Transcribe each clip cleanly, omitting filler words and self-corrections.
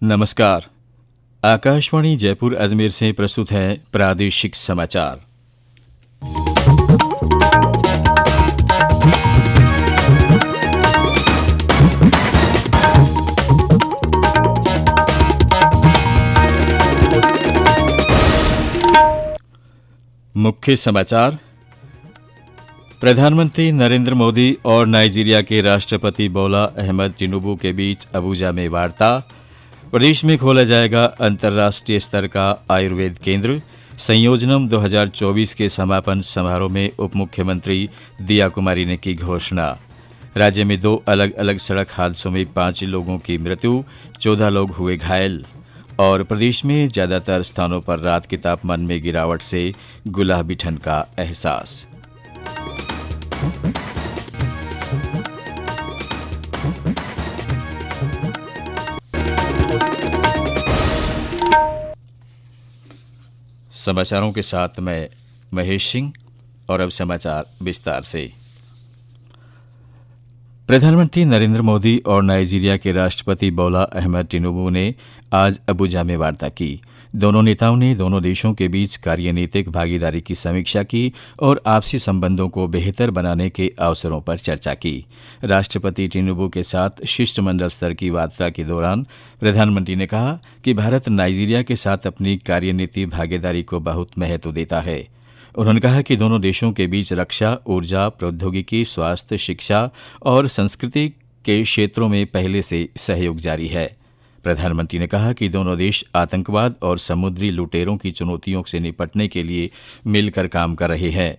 नमस्कार। आकाशवाणी जयपुर अजमेर से प्रस्तुत है प्रादेशिक समाचार। मुख्य समाचार। प्रधानमंत्री नरेंद्र मोदी और नाइजीरिया के राष्ट्रपति बोला अहमद तिनुबू के बीच अबुजा में वार्ता। प्रदेश में खोला जाएगा अंतर्राष्ट्रीय स्तर का आयुर्वेद केंद्र। संयोजनम 2024 के समापन समारोह में उप मुख्यमंत्री दिया कुमारी ने की घोषणा। राज्य में 2 अलग अलग सड़क हादसों में 5 लोगों की मृत्यु, 14 लोग हुए घायल। और प्रदेश में ज्यादातर स्थानों पर रात के तापमान में गिरावट से गुलाबी ठंड का एहसास। समाचारों के साथ मैं महेश सिंह। और अब समाचार विस्तार से। प्रधानमंत्री नरेंद्र मोदी और नाइजीरिया के राष्ट्रपति बोला अहमद तिनुबू ने आज अबुजा में वार्ता की। दोनों नेताओं ने दोनों देशों के बीच कार्यनीतिक भागीदारी की समीक्षा की और आपसी संबंधों को बेहतर बनाने के अवसरों पर चर्चा की। राष्ट्रपति तिनुबू के साथ शिष्टमंडल स्तर की वार्ता के दौरान प्रधानमंत्री ने कहा कि भारत नाइजीरिया के साथ अपनी कार्यनीतिक भागीदारी को बहुत महत्व देता है। उन्होंने कहा कि दोनों देशों के बीच रक्षा, ऊर्जा, प्रौद्योगिकी, स्वास्थ्य, शिक्षा और संस्कृति के क्षेत्रों में पहले से सहयोग जारी है। प्रधानमंत्री ने कहा कि दोनों देश आतंकवाद और समुद्री लुटेरों की चुनौतियों से निपटने के लिए मिलकर काम कर रहे हैं।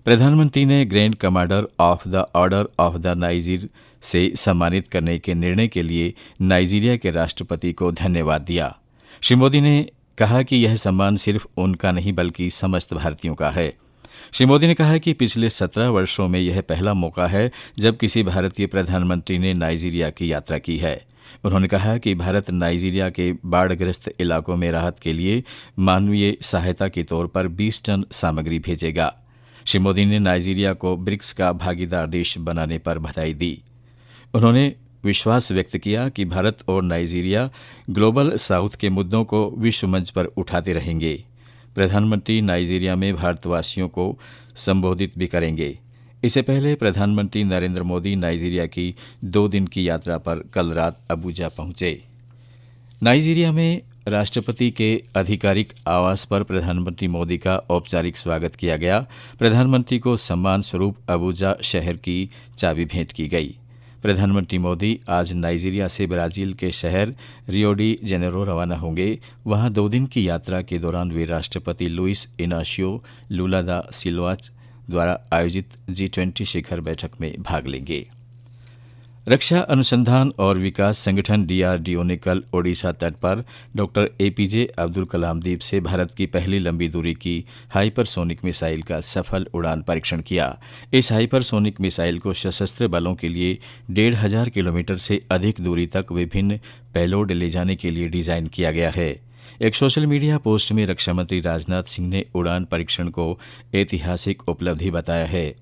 प्रधानमंत्री ने grand commander of the order of the Niger से सम्मानित करने के निर्णय के लिए नाइजीरिया के राष्ट्रपति को धन्यवाद दिया। श्री मोदी ने कहा कि यह सम्मान सिर्फ उनका नहीं बल्कि समस्त भारतीयों का है। श्री मोदी ने कहा कि पिछले 17 वर्षों में यह पहला मौका है जब किसी भारतीय प्रधानमंत्री ने नाइजीरिया की यात्रा की है। उन्होंने कहा कि भारत नाइजीरिया के बाढ़ग्रस्त इलाकों में राहत के लिए मानवीय सहायता के तौर पर 20 टन सामग्री भेजेगा। श्री मोदी ने नाइजीरिया को ब्रिक्स का भागीदार देश बनाने पर बधाई दी। उन्होंने विश्वास व्यक्त किया कि भारत और नाइजीरिया ग्लोबल साउथ के मुद्दों को विश्व मंच पर उठाते रहेंगे। प्रधानमंत्री नाइजीरिया में भारतवासियों को संबोधित भी करेंगे। इससे पहले प्रधानमंत्री नरेंद्र मोदी नाइजीरिया की 2 दिन की यात्रा पर कल रात अबुजा पहुंचे। नाइजीरिया में राष्ट्रपति के आधिकारिक आवास पर प्रधानमंत्री मोदी का औपचारिक स्वागत किया गया। प्रधानमंत्री को सम्मान स्वरूप अबुजा शहर की चाबी भेंट की गई। प्रधानमंत्री मोदी आज नाइजीरिया से ब्राजील के शहर रियो डी जेनेरो रवाना होंगे। वहां 2 दिन की यात्रा के दौरान वे राष्ट्रपति लुइस इनाशियो लुला दा सिल्वा द्वारा आयोजित G20 शिखर बैठक में भाग लेंगे। रक्षा अनुसंधान और विकास संगठन DRDO ने कल ओडिशा तट पर डॉक्टर APJ अब्दुल कलाम द्वीप से भारत की पहली लंबी दूरी की हाइपरसोनिक मिसाइल का सफल उड़ान परीक्षण किया। इस हाइपरसोनिक मिसाइल को सशस्त्र बलों के लिए 1,500 किलोमीटर से अधिक दूरी तक विभिन्न पेलोड ले जाने के लिए डिजाइन किया गया है। एक सोशल मीडिया पोस्ट में रक्षा मंत्री राजनाथ सिंह ने उड़ान परीक्षण को ऐतिहासिक उपलब्धि बताया है।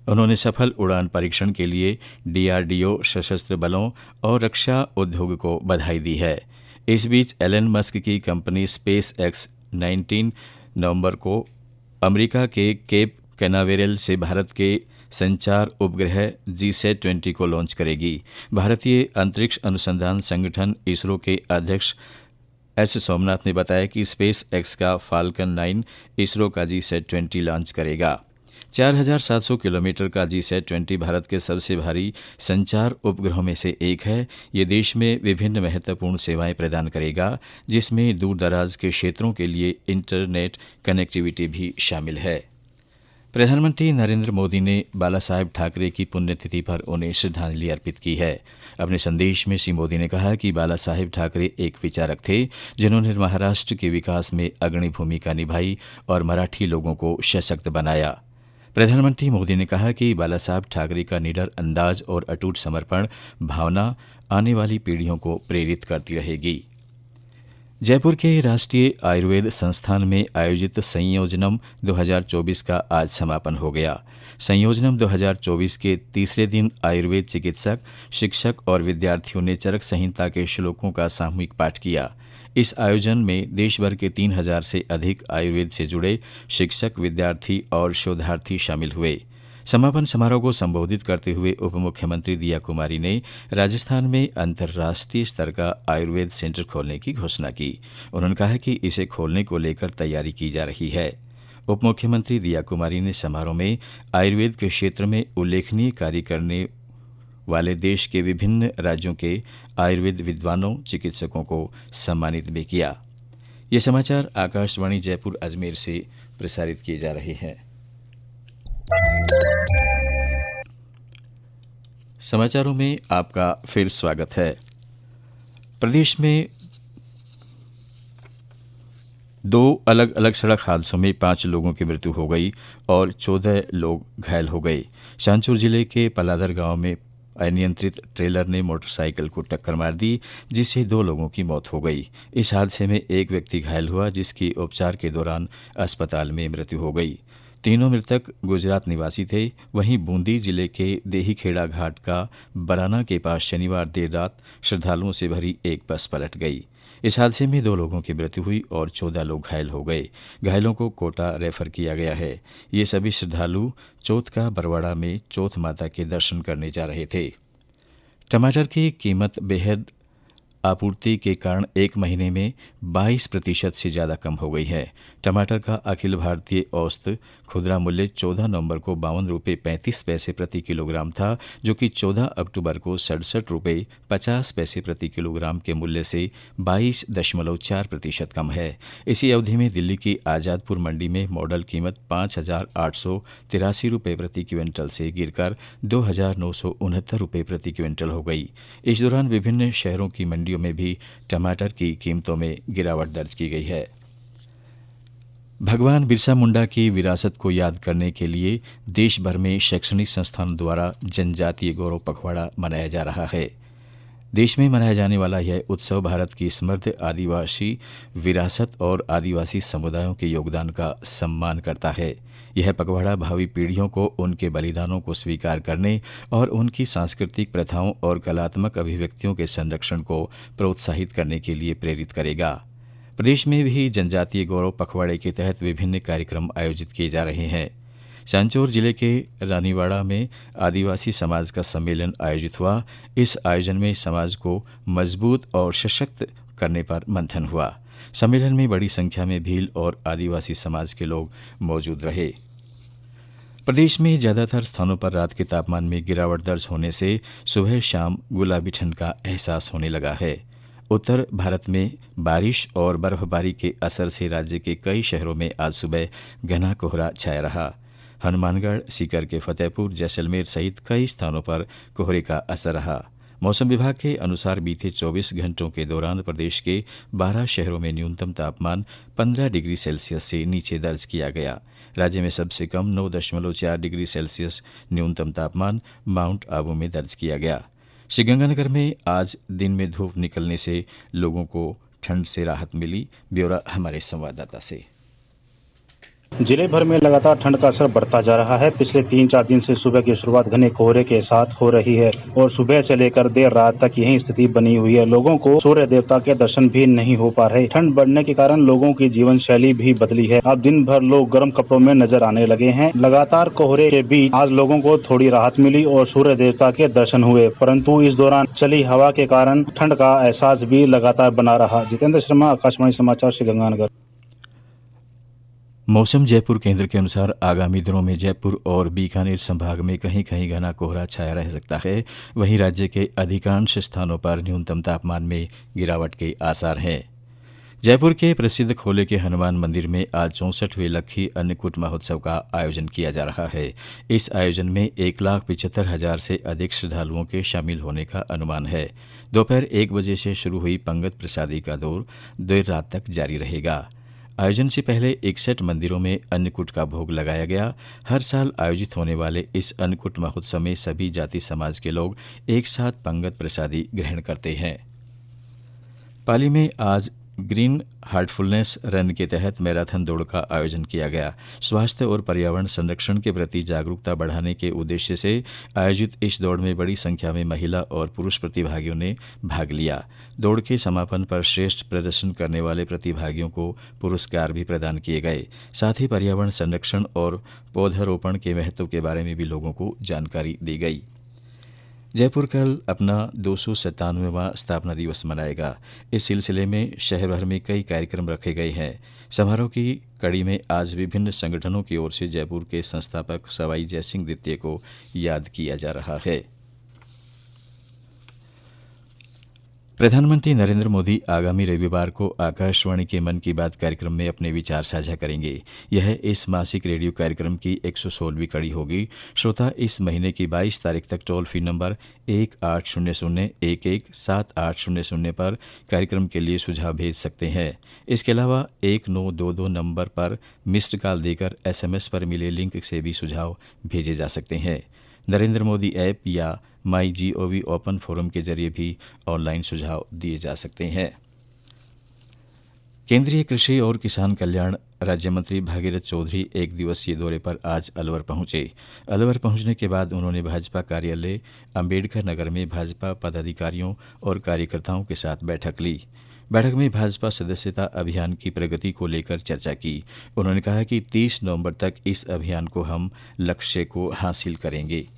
उन्होंने सफल उड़ान परीक्षण के लिए DRDO, सशस्त्र बलों और रक्षा उद्योग को बधाई दी है। इस बीच एलन मस्क की कंपनी स्पेस एक्स 19 नवंबर को अमेरिका के केप कैनावेरल से भारत के संचार उपग्रह GSAT-20 को लॉन्च करेगी। भारतीय अंतरिक्ष अनुसंधान संगठन इसरो के अध्यक्ष S सोमनाथ ने बताया कि स्पेस एक्स का फाल्कन 9 इसरो का GSAT-20 लॉन्च करेगा। 4,700 किलोमीटर का GSAT-20 भारत के सबसे भारी संचार उपग्रहों में से एक है। ये देश में विभिन्न महत्वपूर्ण सेवाएं प्रदान करेगा, जिसमें दूर दराज के क्षेत्रों के लिए इंटरनेट कनेक्टिविटी भी शामिल है। प्रधानमंत्री नरेंद्र मोदी ने बाला साहेब ठाकरे की पुण्यतिथि पर उन्हें श्रद्धांजलि अर्पित की है। अपने संदेश में श्री मोदी ने कहा कि बाला साहेब ठाकरे एक विचारक थे जिन्होंने महाराष्ट्र के विकास में अग्रणी भूमिका निभाई और मराठी लोगों को सशक्त बनाया। प्रधानमंत्री मोदी ने कहा कि बाला साहब ठाकरे का निडर अंदाज और अटूट समर्पण भावना आने वाली पीढ़ियों को प्रेरित करती रहेगी। जयपुर के राष्ट्रीय आयुर्वेद संस्थान में आयोजित संयोजनम 2024 का आज समापन हो गया। संयोजनम 2024 के तीसरे दिन आयुर्वेद चिकित्सक, शिक्षक और विद्यार्थियों ने चरक संहिता के श्लोकों का सामूहिक पाठ किया। इस आयोजन में देश भर के 3000 से अधिक आयुर्वेद से जुड़े शिक्षक, विद्यार्थी और शोधार्थी शामिल हुए। समापन समारोह को संबोधित करते हुए उप मुख्यमंत्री दिया कुमारी ने राजस्थान में अंतर्राष्ट्रीय स्तर का आयुर्वेद सेंटर खोलने की घोषणा की। उन्होंने कहा कि इसे खोलने को लेकर तैयारी की जा रही है। उप मुख्यमंत्री दिया कुमारी ने समारोह में आयुर्वेद के क्षेत्र में उल्लेखनीय कार्य करने वाले देश के विभिन्न राज्यों के आयुर्वेद विद्वानों, चिकित्सकों को सम्मानित भी किया। ये समाचार आकाशवाणी जयपुर अजमेर से प्रसारित किए जा रहे हैं। समाचारों में आपका फिर स्वागत है। प्रदेश में 2 अलग अलग सड़क हादसों में 5 लोगों की मृत्यु हो गई और 14 लोग घायल हो गए। शांचूर जिले के पलादर गांव में अनियंत्रित ट्रेलर ने मोटरसाइकिल को टक्कर मार दी, जिससे 2 लोगों की मौत हो गई। इस हादसे में एक व्यक्ति घायल हुआ, जिसकी उपचार के दौरान अस्पताल में मृत्यु हो गई। तीनों मृतक गुजरात निवासी थे। वहीं बूंदी जिले के देहीखेड़ा घाट का बराना के पास शनिवार देर रात श्रद्धालुओं से भरी एक बस पलट गई। इस हादसे में 2 लोगों की मृत्यु हुई और 14 लोग घायल हो गए। घायलों को कोटा रेफर किया गया है। ये सभी श्रद्धालु चौथ का बरवाड़ा में चौथ माता के दर्शन करने जा रहे थे। टमाटर की कीमत बेहद आपूर्ति के कारण एक महीने में 22% से ज़्यादा कम हो गई है। टमाटर का अखिल भारतीय औसत खुदरा मूल्य 14 नवंबर को 52 रुपये 35 पैसे प्रति किलोग्राम था, जो कि 14 अक्टूबर को 67 रुपये 50 पैसे प्रति किलोग्राम के मूल्य से 22.4% कम है। इसी अवधि में दिल्ली की आज़ादपुर मंडी में मॉडल कीमत 5,883 रुपये प्रति क्विंटल से गिरकर 2,969 रुपये प्रति क्विंटल हो गई। इस दौरान विभिन्न शहरों की मंडियों में भी टमाटर की कीमतों में गिरावट दर्ज की गई है। भगवान बिरसा मुंडा की विरासत को याद करने के लिए देश भर में शैक्षणिक संस्थानों द्वारा जनजातीय गौरव पखवाड़ा मनाया जा रहा है। देश में मनाया जाने वाला यह उत्सव भारत की समृद्ध आदिवासी विरासत और आदिवासी समुदायों के योगदान का सम्मान करता है। यह पखवाड़ा भावी पीढ़ियों को उनके बलिदानों को स्वीकार करने और उनकी सांस्कृतिक प्रथाओं और कलात्मक अभिव्यक्तियों के संरक्षण को प्रोत्साहित करने के लिए प्रेरित करेगा। प्रदेश में भी जनजातीय गौरव पखवाड़े के तहत विभिन्न कार्यक्रम आयोजित किए जा रहे हैं। सांचौर जिले के रानीवाड़ा में आदिवासी समाज का सम्मेलन आयोजित हुआ। इस आयोजन में समाज को मजबूत और सशक्त करने पर मंथन हुआ। सम्मेलन में बड़ी संख्या में भील और आदिवासी समाज के लोग मौजूद रहे। प्रदेश में ज़्यादातर स्थानों पर रात के तापमान में गिरावट दर्ज होने से सुबह शाम गुलाबी ठंड का एहसास होने लगा है। उत्तर भारत में बारिश और बर्फबारी के असर से राज्य के कई शहरों में आज सुबह घना कोहरा छाया रहा। हनुमानगढ़, सीकर के फतेहपुर, जैसलमेर सहित कई स्थानों पर कोहरे का असर रहा। मौसम विभाग के अनुसार बीते 24 घंटों के दौरान प्रदेश के 12 शहरों में न्यूनतम तापमान 15 डिग्री सेल्सियस से नीचे दर्ज किया गया। राज्य में सबसे कम 9.4 डिग्री सेल्सियस न्यूनतम तापमान माउंट आबू में दर्ज किया गया। श्रीगंगानगर में आज दिन में धूप निकलने से लोगों को ठंड से राहत मिली। ब्यौरा हमारे संवाददाता से। जिले भर में लगातार ठंड का असर बढ़ता जा रहा है। पिछले 3-4 दिन से सुबह की शुरुआत घने कोहरे के साथ हो रही है और सुबह से लेकर देर रात तक यही स्थिति बनी हुई है। लोगों को सूर्य देवता के दर्शन भी नहीं हो पा रहे। ठंड बढ़ने के कारण लोगों की जीवन शैली भी बदली है। अब दिन भर लोग गर्म कपड़ों में नजर आने लगे हैं। लगातार कोहरे के बीच आज लोगों को थोड़ी राहत मिली और सूर्य देवता के दर्शन हुए, परंतु इस दौरान चली हवा के कारण ठंड का एहसास भी लगातार बना रहा। जितेंद्र शर्मा, आकाशवाणी समाचार, श्रीगंगानगर। मौसम जयपुर केंद्र के अनुसार आगामी दिनों में जयपुर और बीकानेर संभाग में कहीं कहीं घना कोहरा छाया रह सकता है। वहीं राज्य के अधिकांश स्थानों पर न्यूनतम तापमान में गिरावट के आसार हैं। जयपुर के प्रसिद्ध खोले के हनुमान मंदिर में आज 64वें लक्खी अन्नकूट महोत्सव का आयोजन किया जा रहा है। इस आयोजन में 1,75,000 से अधिक श्रद्धालुओं के शामिल होने का अनुमान है। दोपहर 1 बजे से शुरू हुई पंगत प्रसादी का दौर देर रात तक जारी रहेगा। आयोजन से पहले 61 मंदिरों में अन्नकूट का भोग लगाया गया। हर साल आयोजित होने वाले इस अन्नकूट महोत्सव में सभी जाति समाज के लोग एक साथ पंगत प्रसादी ग्रहण करते हैं। पाली में आज ग्रीन हार्टफुलनेस रन के तहत मैराथन दौड़ का आयोजन किया गया। स्वास्थ्य और पर्यावरण संरक्षण के प्रति जागरूकता बढ़ाने के उद्देश्य से आयोजित इस दौड़ में बड़ी संख्या में महिला और पुरुष प्रतिभागियों ने भाग लिया। दौड़ के समापन पर श्रेष्ठ प्रदर्शन करने वाले प्रतिभागियों को पुरस्कार भी प्रदान किए गए। साथ ही पर्यावरण संरक्षण और पौधारोपण के महत्व के बारे में भी लोगों को जानकारी दी गई। जयपुर कल अपना 297वां स्थापना दिवस मनाएगा। इस सिलसिले में शहर भर में कई कार्यक्रम रखे गए हैं। समारोह की कड़ी में आज विभिन्न संगठनों की ओर से जयपुर के संस्थापक सवाई जयसिंह द्वितीय को याद किया जा रहा है। प्रधानमंत्री नरेंद्र मोदी आगामी रविवार को आकाशवाणी के मन की बात कार्यक्रम में अपने विचार साझा करेंगे। यह इस मासिक रेडियो कार्यक्रम की 116वीं कड़ी होगी। श्रोता इस महीने की 22 तारीख तक टोल फ्री नंबर 1800-11-7800 पर कार्यक्रम के लिए सुझाव भेज सकते हैं। इसके अलावा 1922 नंबर पर मिस्ड कॉल देकर SMS पर मिले लिंक से भी सुझाव भेजे जा सकते हैं। नरेंद्र मोदी ऐप या MyGov ओपन फोरम के जरिए भी ऑनलाइन सुझाव दिए जा सकते हैं। केंद्रीय कृषि और किसान कल्याण राज्य मंत्री भागीरथ चौधरी एक दिवसीय दौरे पर आज अलवर पहुंचे। अलवर पहुंचने के बाद उन्होंने भाजपा कार्यालय अंबेडकर नगर में भाजपा पदाधिकारियों और कार्यकर्ताओं के साथ बैठक ली। बैठक में भाजपा सदस्यता अभियान की प्रगति को लेकर चर्चा की। उन्होंने कहा कि 30 नवंबर तक इस अभियान को हम लक्ष्य को हासिल करेंगे।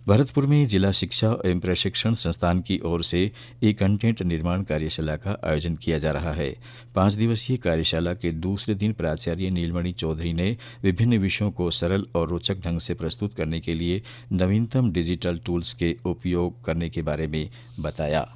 भरतपुर में जिला शिक्षा एवं प्रशिक्षण संस्थान की ओर से ई कंटेंट निर्माण कार्यशाला का आयोजन किया जा रहा है। 5 दिवसीय कार्यशाला के दूसरे दिन प्राचार्य नीलमणि चौधरी ने विभिन्न विषयों को सरल और रोचक ढंग से प्रस्तुत करने के लिए नवीनतम डिजिटल टूल्स के उपयोग करने के बारे में बताया।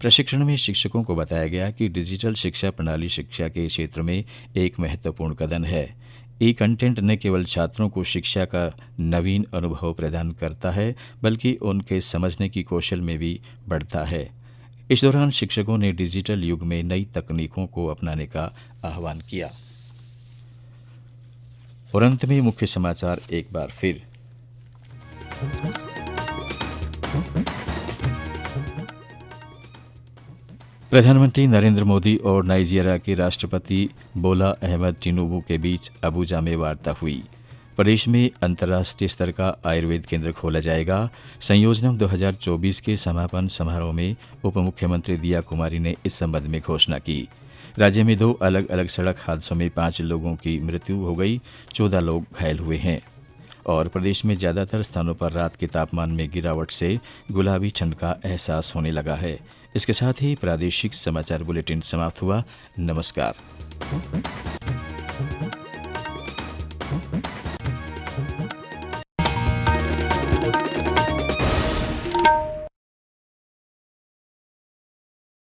प्रशिक्षण में शिक्षकों को बताया गया कि डिजिटल शिक्षा प्रणाली शिक्षा के क्षेत्र में एक महत्वपूर्ण कदम है। ई कंटेंट न केवल छात्रों को शिक्षा का नवीन अनुभव प्रदान करता है, बल्कि उनके समझने की कौशल में भी बढ़ता है। इस दौरान शिक्षकों ने डिजिटल युग में नई तकनीकों को अपनाने का आह्वान किया। और अंत में मुख्य समाचार एक बार फिर। प्रधानमंत्री नरेंद्र मोदी और नाइजीरिया के राष्ट्रपति बोला अहमद टिनुबू के बीच अबुजा में वार्ता हुई। प्रदेश में अंतर्राष्ट्रीय स्तर का आयुर्वेद केंद्र खोला जाएगा। संयोजनम 2024 के समापन समारोह में उप मुख्यमंत्री दिया कुमारी ने इस संबंध में घोषणा की। राज्य में 2 अलग अलग सड़क हादसों में 5 लोगों की मृत्यु हो गई, 14 लोग घायल हुए हैं। और प्रदेश में ज़्यादातर स्थानों पर रात के तापमान में गिरावट से गुलाबी ठंड का एहसास होने लगा है। इसके साथ ही प्रादेशिक समाचार बुलेटिन समाप्त हुआ। नमस्कार।